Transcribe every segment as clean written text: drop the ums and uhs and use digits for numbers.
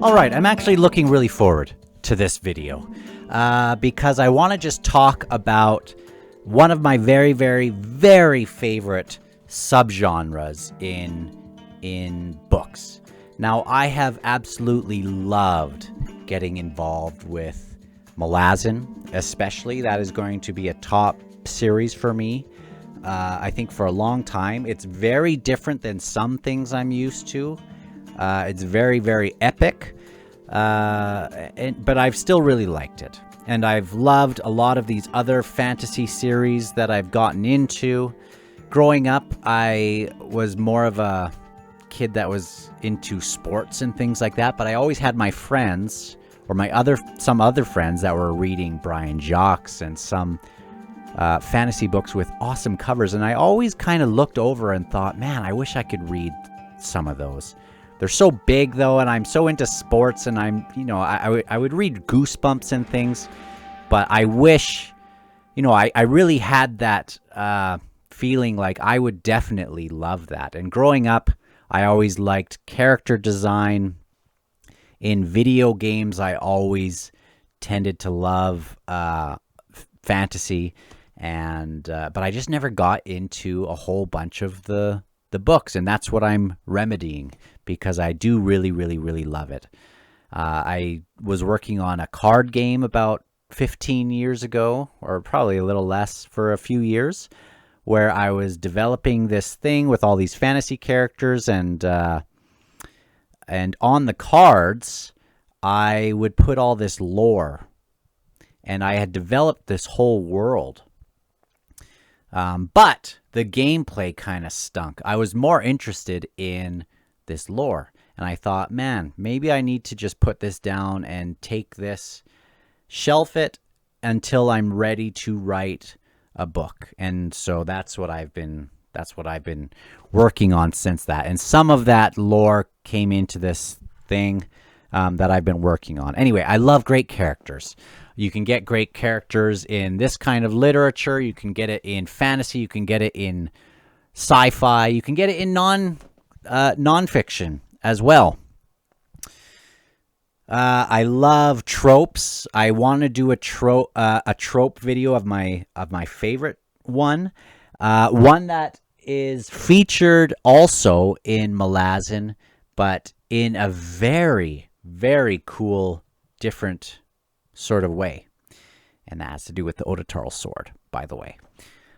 Alright, I'm actually looking really forward to this video because I want to just talk about one of my very, very, very favorite subgenres in books. Now, I have absolutely loved getting involved with Malazan, especially. That is going to be a top series for me. I think for a long time. It's very different than some things I'm used to. It's very, very epic, but I've still really liked it. And I've loved a lot of these other fantasy series that I've gotten into. Growing up, I was more of a kid that was into sports and things like that, but I always had my friends, or some other friends that were reading Brian Jacques and some fantasy books with awesome covers, and I always kind of looked over and thought, man, I wish I could read some of those. They're so big, though, and I'm so into sports, and I would read Goosebumps and things, but I wish, I really had that feeling like I would definitely love that. And growing up, I always liked character design. In video games, I always tended to love fantasy, but I just never got into a whole bunch of the books, and that's what I'm remedying because I do really, really, really love it. I was working on a card game about 15 years ago, or probably a little less, for a few years, where I was developing this thing with all these fantasy characters, and on the cards, I would put all this lore, and I had developed this whole world. But the gameplay kind of stunk. I was more interested in this lore, and I thought, man, maybe I need to just put this down and take this, shelf it until I'm ready to write a book. And so that's what I've been working on since that. And some of that lore came into this thing that I've been working on. Anyway, I love great characters. You can get great characters in this kind of literature. You can get it in fantasy. You can get it in sci-fi. You can get it in nonfiction as well. I love tropes. I want to do a trope video of my favorite one. One that is featured also in Malazan, but in a very, very cool, different sort of way. And that has to do with the Odotarl sword, by the way.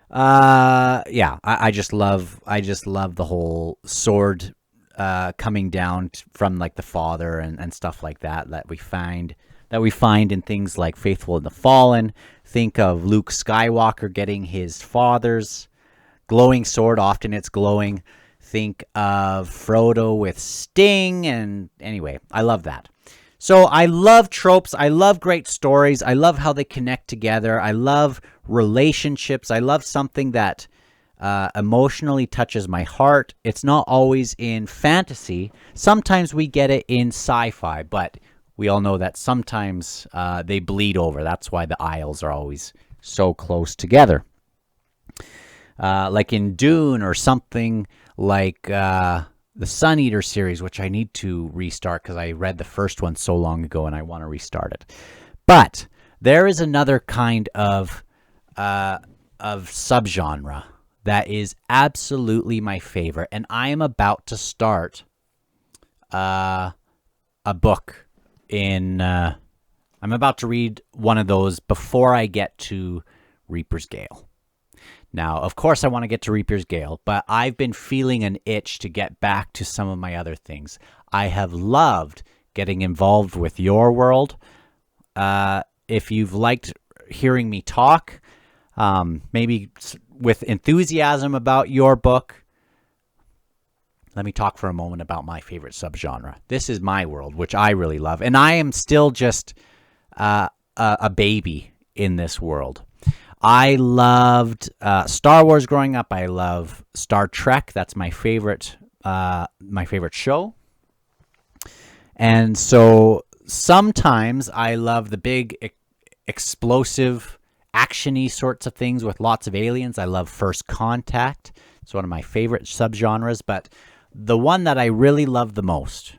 I just love the whole sword coming down from like the father and stuff like that we find in things like Faithful and the Fallen. Think of Luke Skywalker getting his father's glowing sword. Often it's glowing. Think of Frodo with Sting, and anyway, I love that. So I love tropes. I love great stories. I love how they connect together. I love relationships. I love something that emotionally touches my heart. It's not always in fantasy. Sometimes we get it in sci-fi, but we all know that sometimes they bleed over. That's why the aisles are always so close together. Like in Dune, or something like the Sun Eater series, which I need to restart because I read the first one so long ago and I want to restart it. But there is another kind of subgenre that is absolutely my favorite, and I am about to start a book in. I'm about to read one of those before I get to Reaper's Gale. Now, of course, I want to get to Reaper's Gale, but I've been feeling an itch to get back to some of my other things. I have loved getting involved with your world. If you've liked hearing me talk, maybe with enthusiasm about your book, let me talk for a moment about my favorite subgenre. This is my world, which I really love, and I am still just a baby in this world. I loved Star Wars growing up. I love Star Trek. That's my favorite show. And so sometimes I love the big, explosive, action-y sorts of things with lots of aliens. I love First Contact. It's one of my favorite subgenres. But the one that I really love the most,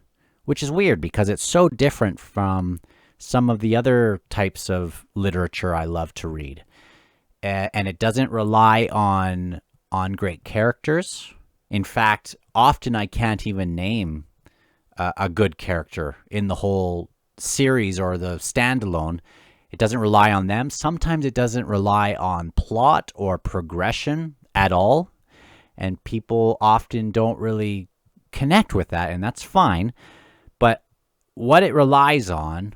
which is weird because it's so different from some of the other types of literature I love to read. And it doesn't rely on great characters. In fact, often I can't even name a good character in the whole series or the standalone. It doesn't rely on them. Sometimes it doesn't rely on plot or progression at all. And people often don't really connect with that, and that's fine. But what it relies on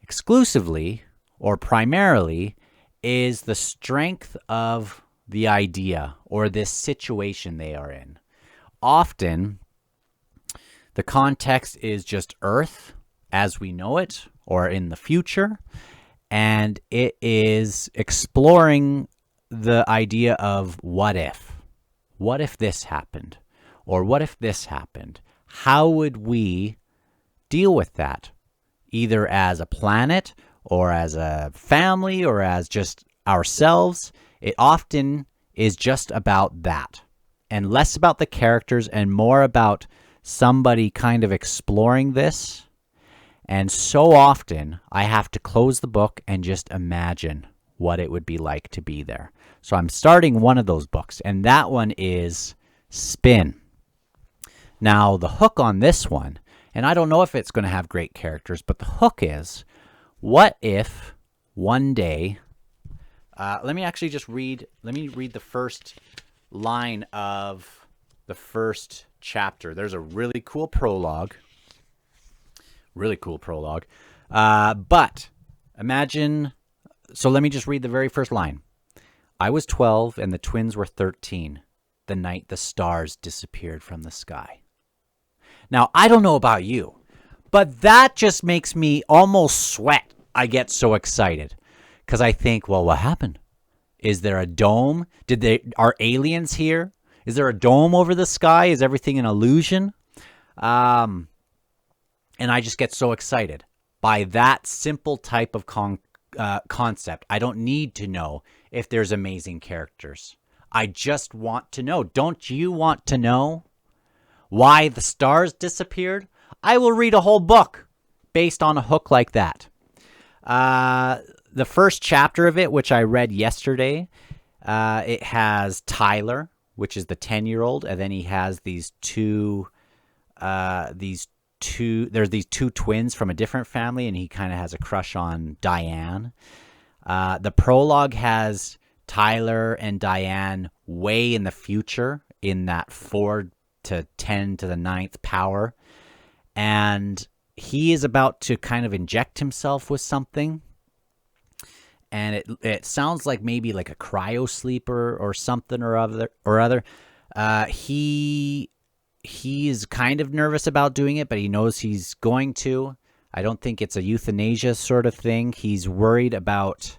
exclusively or primarily is the strength of the idea or this situation they are in. Often, the context is just Earth as we know it or in the future, and it is exploring the idea of what if. What if this happened? Or what if this happened? How would we deal with that? Either as a planet or as a family or as just ourselves. It often is just about that and less about the characters and more about somebody kind of exploring this. And so often I have to close the book and just imagine what it would be like to be there. So I'm starting one of those books, and that one is Spin. Now, the hook on this one, and I don't know if it's going to have great characters, but the hook is, what if one day, let me read the first line of the first chapter. There's a really cool prologue. But imagine, so let me just read the very first line. I was 12 and the twins were 13, the night the stars disappeared from the sky. Now, I don't know about you, but that just makes me almost sweat. I get so excited because I think, well, what happened? Is there a dome? Are aliens here? Is there a dome over the sky? Is everything an illusion? And I just get so excited by that simple type of concept. I don't need to know if there's amazing characters. I just want to know. Don't you want to know why the stars disappeared? I will read a whole book based on a hook like that. The first chapter of it, which I read yesterday, it has Tyler, which is the 10-year-old, and then he has these two twins from a different family, and he kind of has a crush on Diane. The prologue has Tyler and Diane way in the future in that 4 to 10 to the 9th power. And he is about to kind of inject himself with something. And it sounds like maybe like a cryo sleeper or something or other. He is kind of nervous about doing it, but he knows he's going to. I don't think it's a euthanasia sort of thing. He's worried about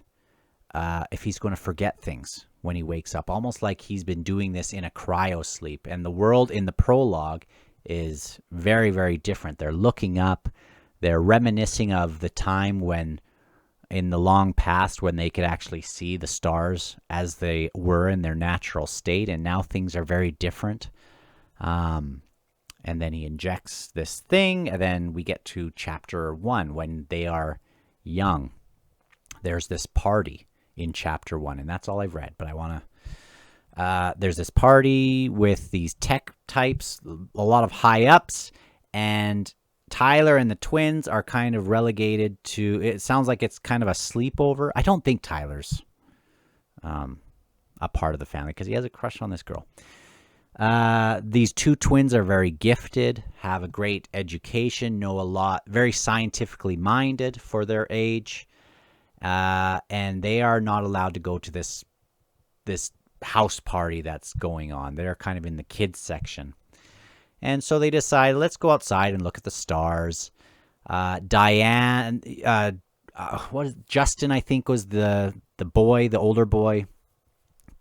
if he's going to forget things when he wakes up, almost like he's been doing this in a cryo sleep. And the world in the prologue is very, very different. They're looking up. They're reminiscing of the time when, in the long past, when they could actually see the stars as they were in their natural state. And now things are very different. And then he injects this thing, and then we get to chapter 1 when they are young. There's this party in chapter 1, and that's all I've read, but I want to... there's this party with these tech types, a lot of high-ups, and Tyler and the twins are kind of relegated to... It sounds like it's kind of a sleepover. I don't think Tyler's a part of the family because he has a crush on this girl. These two twins are very gifted, have a great education, know a lot, very scientifically minded for their age, and they are not allowed to go to this house party that's going on. They're kind of in the kids section. And so they decide, let's go outside and look at the stars. Diane, Justin, I think, was the older boy,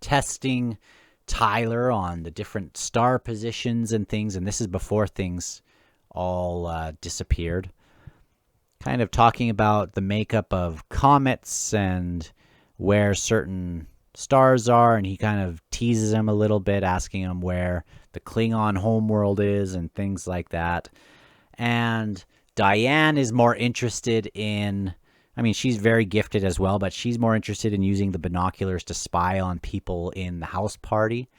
testing Tyler on the different star positions and things, and this is before things all disappeared. Kind of talking about the makeup of comets and where certain stars are, and he kind of teases him a little bit, asking him where the Klingon homeworld is and things like that. and Diane is more interested in, I mean, she's very gifted as well, but she's more interested in using the binoculars to spy on people in the house party.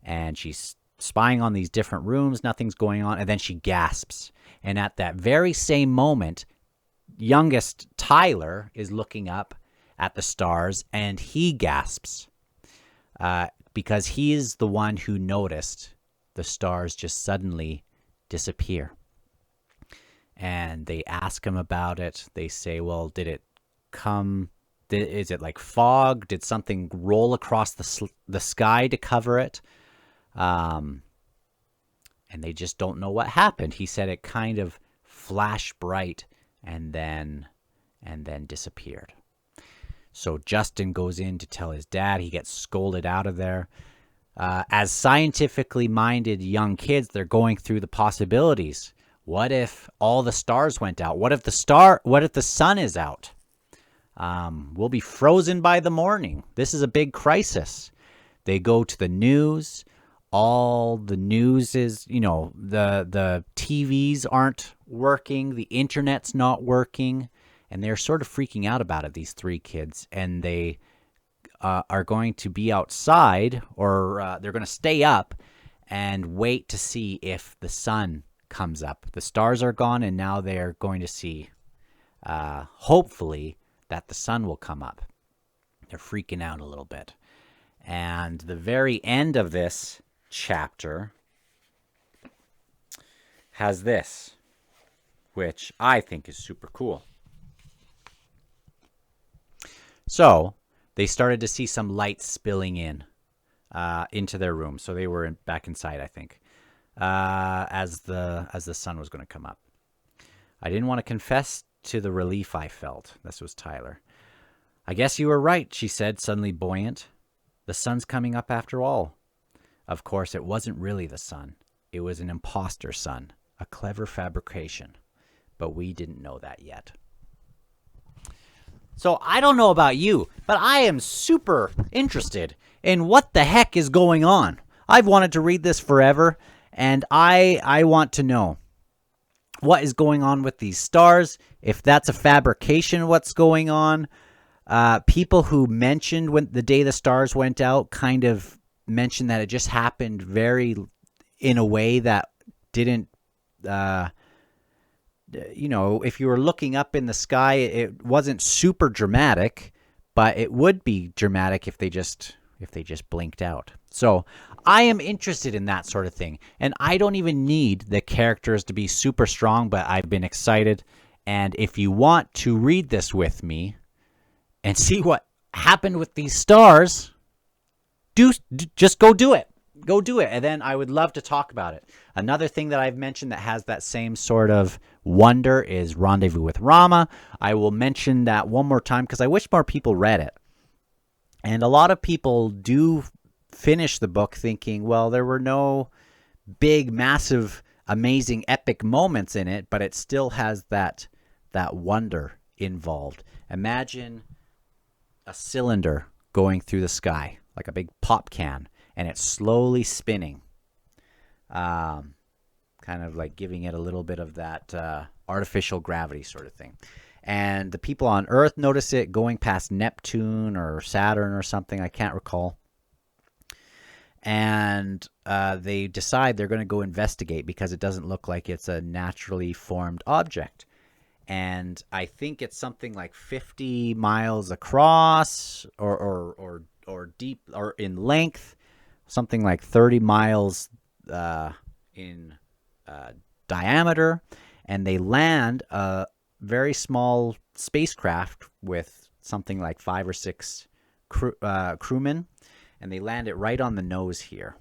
And she's spying on these different rooms. Nothing's going on. And then she gasps. And at that very same moment, youngest Tyler is looking up at the stars, and he gasps because he is the one who noticed the stars just suddenly disappear. And they ask him about it. They say, well, did it come? Is it like fog? Did something roll across the sky to cover it? And they just don't know what happened. He said it kind of flashed bright and then disappeared. So Justin goes in to tell his dad. He gets scolded out of there. As scientifically minded young kids, they're going through the possibilities. What if all the stars went out? What if the sun is out? We'll be frozen by the morning. This is a big crisis. They go to the news. All the news is, the TVs aren't working. The internet's not working. And they're sort of freaking out about it, these three kids. And they are going to be outside, or they're going to stay up and wait to see if the sun comes up. The stars are gone, and now they're going to see, hopefully, that the sun will come up. They're freaking out a little bit. And the very end of this chapter has this, which I think is super cool. So they started to see some lights spilling in into their room. So they were back inside, I think, as the sun was going to come up. I didn't want to confess to the relief I felt. This was Tyler. I guess you were right, she said, suddenly buoyant. The sun's coming up after all. Of course, it wasn't really the sun. It was an imposter sun, a clever fabrication. But we didn't know that yet. So I don't know about you, but I am super interested in what the heck is going on. I've wanted to read this forever, and I want to know what is going on with these stars, if that's a fabrication, what's going on. People who mentioned when the day the stars went out kind of mentioned that it just happened in a way that didn't, if you were looking up in the sky, it wasn't super dramatic, but it would be dramatic if they just blinked out. So I am interested in that sort of thing. And I don't even need the characters to be super strong, but I've been excited. And if you want to read this with me and see what happened with these stars, just go do it. Go do it. And then I would love to talk about it. Another thing that I've mentioned that has that same sort of wonder is Rendezvous with Rama. I will mention that one more time because I wish more people read it. And a lot of people do finish the book thinking, well, there were no big, massive, amazing, epic moments in it, but it still has that wonder involved. Imagine a cylinder going through the sky, like a big pop can, and it's slowly spinning, kind of like giving it a little bit of that artificial gravity sort of thing. And the people on Earth notice it going past Neptune or Saturn or something, I can't recall. And they decide they're going to go investigate because it doesn't look like it's a naturally formed object. And I think it's something like 50 miles across or deep or in length, something like 30 miles in diameter. And they land a very small spacecraft with something like 5 or 6 crewmen. And they land it right on the nose here.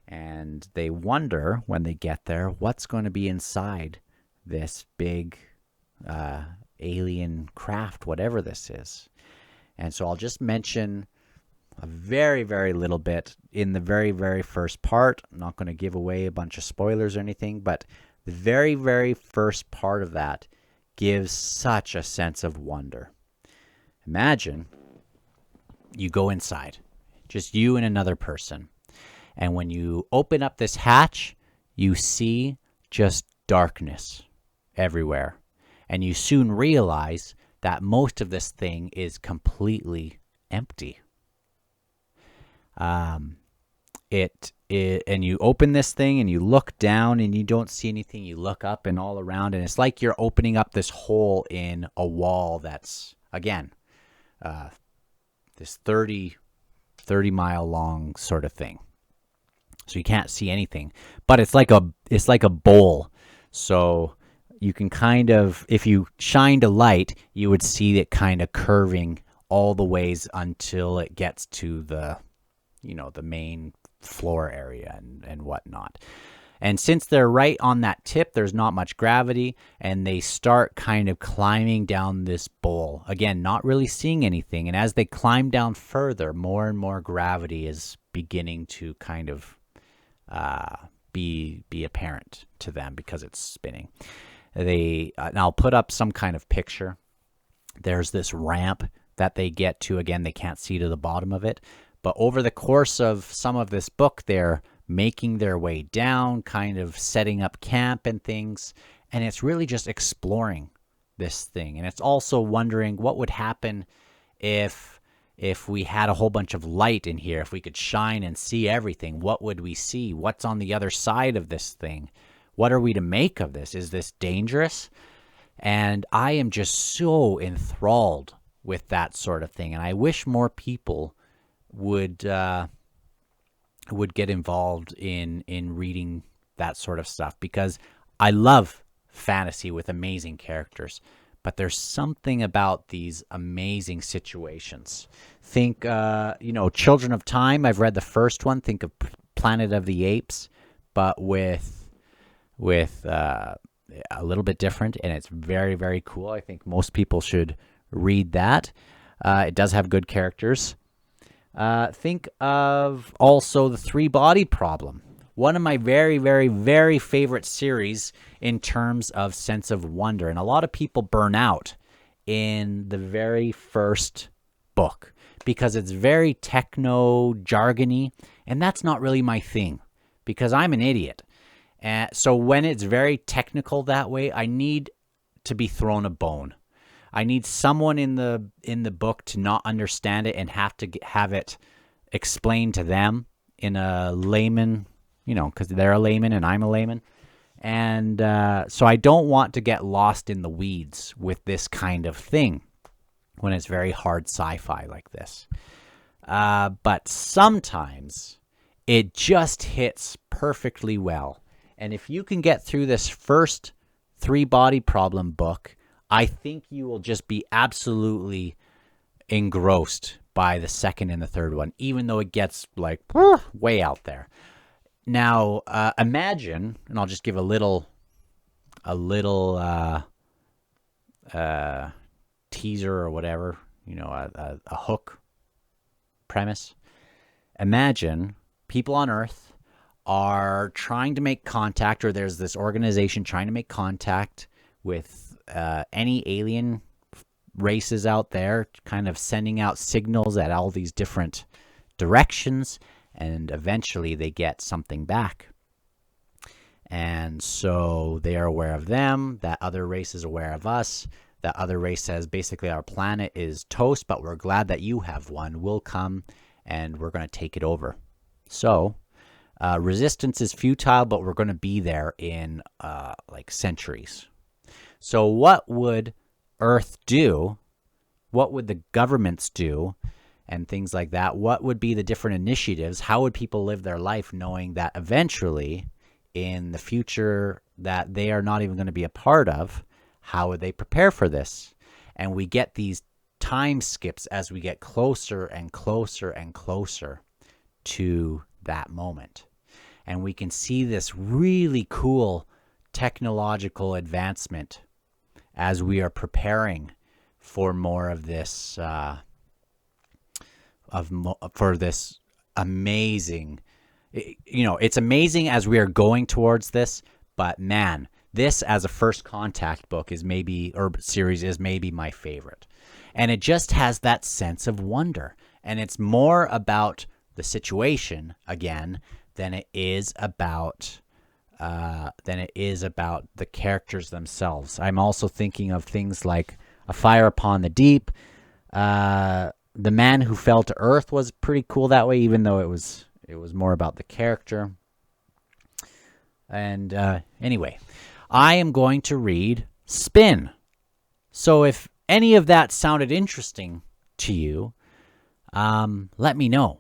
And they wonder when they get there what's going to be inside this big alien craft, whatever this is. And so I'll just mention a very, very little bit in the very, very first part. I'm not going to give away a bunch of spoilers or anything, but the very, very first part of that gives such a sense of wonder. Imagine you go inside, just you and another person. And when you open up this hatch, you see just darkness everywhere. And you soon realize that most of this thing is completely empty. And you open this thing and you look down and you don't see anything. You look up and all around, and it's like you're opening up this hole in a wall that's, again, this 30 mile long sort of thing. So you can't see anything, but it's like a bowl. So you can kind of, if you shined a light, you would see it kind of curving all the ways until it gets to the main floor area and whatnot. And since they're right on that tip, there's not much gravity, and they start kind of climbing down this bowl. Again, not really seeing anything. And as they climb down further, more and more gravity is beginning to kind of be apparent to them because it's spinning. And I'll put up some kind of picture. There's this ramp that they get to. Again, they can't see to the bottom of it. But over the course of some of this book, they're making their way down, kind of setting up camp and things. And it's really just exploring this thing. And it's also wondering what would happen if we had a whole bunch of light in here, if we could shine and see everything. What would we see? What's on the other side of this thing? What are we to make of this? Is this dangerous? And I am just so enthralled with that sort of thing. And I wish more people would get involved in reading that sort of stuff, because I love fantasy with amazing characters, but there's something about these amazing situations. Think, Children of Time. I've read the first one. Think of Planet of the Apes, but with a little bit different, and it's very, very cool. I think most people should read that. It does have good characters. Think of also the Three Body Problem. One of my very, very, very favorite series in terms of sense of wonder. And a lot of people burn out in the very first book because it's very techno-jargony, and that's not really my thing because I'm an idiot. So when it's very technical that way, I need to be thrown a bone. I need someone in the book to not understand it and have to have it explained to them in a layman, because they're a layman and I'm a layman. And so I don't want to get lost in the weeds with this kind of thing when it's very hard sci-fi like this. But sometimes it just hits perfectly well. And if you can get through this first Three Body Problem book, I think you will just be absolutely engrossed by the second and the third one, even though it gets like way out there. Now, imagine, and I'll just give a little teaser or whatever, a hook premise. Imagine people on Earth are trying to make contact, or there's this organization trying to make contact with any alien races out there, kind of sending out signals at all these different directions, and eventually they get something back. And so they are aware of them. That other race is aware of us. That other race says, basically, our planet is toast, but we're glad that you have one. We'll come and we're going to take it over. So resistance is futile, but we're going to be there in centuries. So what would Earth do? What would the governments do? And things like that. What would be the different initiatives? How would people live their life knowing that eventually in the future that they are not even going to be a part of? How would they prepare for this? And we get these time skips as we get closer and closer and closer to that moment. And we can see this really cool technological advancement as we are preparing for more of this, for this amazing, it's amazing as we are going towards this, but man, this as a first contact book is maybe, or series is maybe my favorite. And it just has that sense of wonder. And it's more about the situation, again, than it is about than it is about the characters themselves. I'm also thinking of things like A Fire Upon the Deep. The Man Who Fell to Earth was pretty cool that way, even though it was more about the character. And anyway, I am going to read Spin. So if any of that sounded interesting to you, let me know.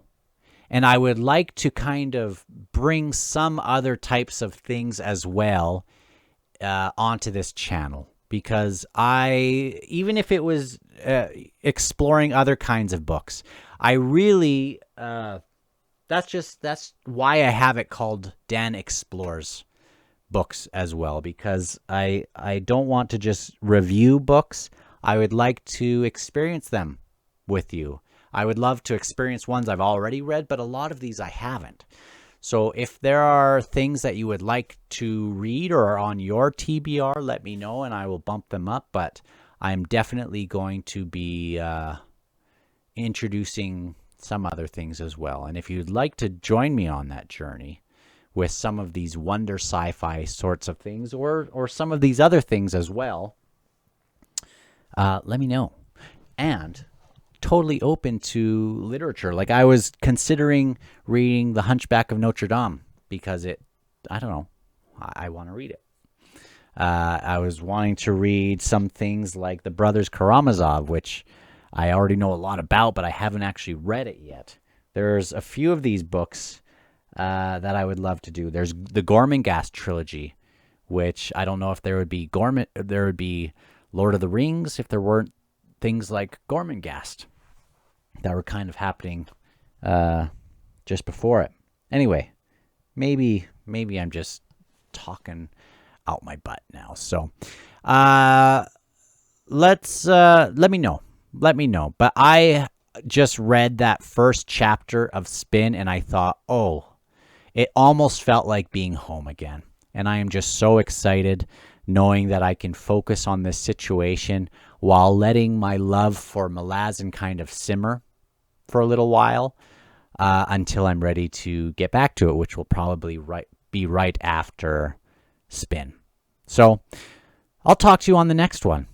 And I would like to kind of bring some other types of things as well onto this channel, because even if it was exploring other kinds of books, I really, that's why I have it called Dan Explores Books as well, because I don't want to just review books. I would like to experience them with you. I would love to experience ones I've already read, but a lot of these I haven't. So if there are things that you would like to read or are on your TBR, let me know and I will bump them up. But I'm definitely going to be introducing some other things as well. And if you'd like to join me on that journey with some of these Wonder Sci-Fi sorts of things, or some of these other things as well, let me know. And totally open to literature. Like, I was considering reading The Hunchback of Notre Dame because I don't know, I want to read it. I was wanting to read some things like The Brothers Karamazov, which I already know a lot about, but I haven't actually read it yet. There's a few of these books that I would love to do. There's the Gormenghast trilogy, which I don't know if there would be Lord of the Rings if there weren't things like Gormenghast that were kind of happening just before it. Anyway, maybe I'm just talking out my butt now. So let me know. But I just read that first chapter of Spin and I thought, oh, it almost felt like being home again. And I am just so excited knowing that I can focus on this situation while letting my love for Malazan kind of simmer for a little while until I'm ready to get back to it, which will probably be right after Spin. So I'll talk to you on the next one.